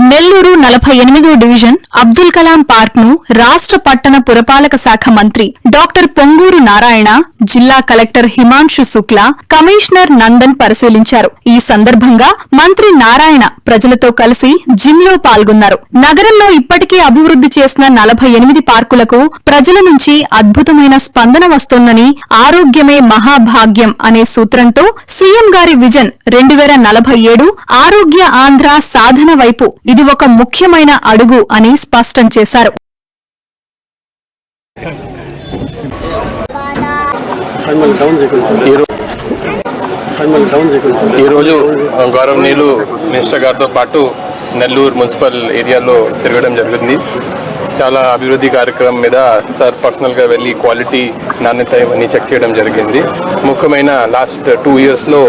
Nellore 48వ division Abdul Kalam park ను రాష్ట్ర పట్టణ పురపాలక శాఖ మంత్రి డాక్టర్ పొంగూరు నారాయణ, జిల్లా కలెక్టర్ హిమాంశు శుక్లా, కమిషనర్ నందన్ పరిశీలించారు. ఈ సందర్భంగా మంత్రి నారాయణ ప్రజలతో కలిసి జిమ్ లో పాల్గొన్నారు. నగరంలో ఇప్పటికే అభివృద్ధి చేసిన 48 పార్కులకు ప్రజల నుంచి అద్భుతమైన స్పందన వస్తోందని, ఆరోగ్యమే మహాభాగ్యం అనే సూత్రంతో సీఎం గారి విజన్ 2047 ఆరోగ్య ఆంధ్ర సాధన వైపు ఇది ఒక ముఖ్యమైన అడుగు అని స్పష్టం చేశారు. ఈరోజు గౌరవనీయులు మినిస్టర్ గారితో పాటు నెల్లూరు మున్సిపల్ ఏరియాలో తిరగడం జరిగింది. చాలా అభివృద్ధి కార్యక్రమం మీద సార్ పర్సనల్గా వెళ్ళి క్వాలిటీ, నాణ్యత ఇవన్నీ చెక్ చేయడం జరిగింది. ముఖ్యమైన లాస్ట్ 2 yearsలో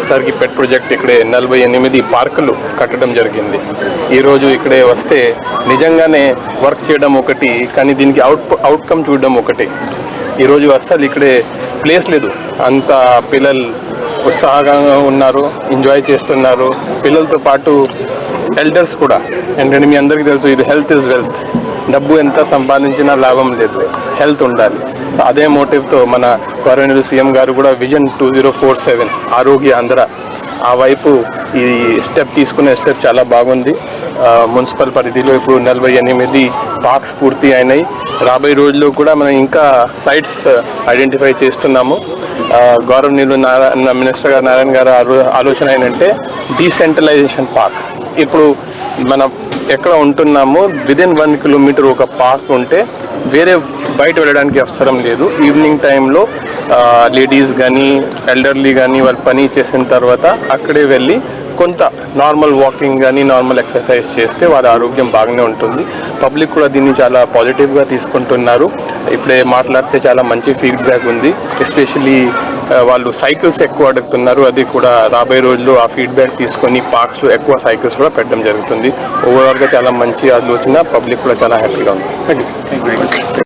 సార్కి పెట్ ప్రాజెక్ట్ ఇక్కడే 48 పార్కులు కట్టడం జరిగింది. ఈరోజు ఇక్కడే వస్తే నిజంగానే వర్క్ చేయడం ఒకటి, కానీ దీనికి అవుట్కమ్ చూడడం ఒకటి. ఈరోజు అసలు ఇక్కడే ప్లేస్ లేదు, అంత పిల్లలు ఉత్సాహంగా ఉన్నారు, ఎంజాయ్ చేస్తున్నారు. పిల్లలతో పాటు ఎల్డర్స్ కూడా. ఎందుకంటే మీ అందరికీ తెలుసు, ఇది హెల్త్ ఇస్ వెల్త్. డబ్బు ఎంత సంపాదించినా లాభం లేదు, హెల్త్ ఉండాలి. అదే మోటివ్తో మన గవర్నర్ సీఎం గారు కూడా విజన్ 2047 ఆరోగ్య ఆంధ్ర ఆ వైపు ఈ స్టెప్ తీసుకునే స్టెప్ చాలా బాగుంది. మున్సిపల్ పరిధిలో ఇప్పుడు 48 పార్క్స్ పూర్తి అయినాయి. రాబోయే రోజుల్లో కూడా మనం ఇంకా సైట్స్ ఐడెంటిఫై చేస్తున్నాము. గవర్నర్ మినిస్టర్ గారు నారాయణ గారు ఆలోచన ఏంటంటే డీసెంట్రలైజేషన్ పార్క్. ఇప్పుడు మనం ఎక్కడ ఉంటున్నామో విదిన్ 1 kilometer ఒక పార్క్ ఉంటే వేరే బయట వెళ్ళడానికి అవసరం లేదు. ఈవినింగ్ టైంలో లేడీస్ కానీ ఎల్డర్లీ కానీ వాళ్ళు పని చేసిన తర్వాత అక్కడే వెళ్ళి కొంత నార్మల్ వాకింగ్ కానీ నార్మల్ ఎక్సర్సైజ్ చేస్తే వాళ్ళ ఆరోగ్యం బాగానే ఉంటుంది. పబ్లిక్ కూడా దీన్ని చాలా పాజిటివ్గా తీసుకుంటున్నారు. ఇప్పుడే మాట్లాడితే చాలా మంచి ఫీడ్బ్యాక్ ఉంది. ఎస్పెషలీ వాళ్ళు సైకిల్స్ ఎక్కువ అడుగుతున్నారు. అది కూడా రాబోయే రోజుల్లో ఆ ఫీడ్బ్యాక్ తీసుకొని పార్క్స్లో ఎక్కువ సైకిల్స్ కూడా పెట్టడం జరుగుతుంది. ఓవరాల్గా చాలా మంచి ఆలోచన, పబ్లిక్ కూడా చాలా హ్యాపీగా ఉంది. Thank you.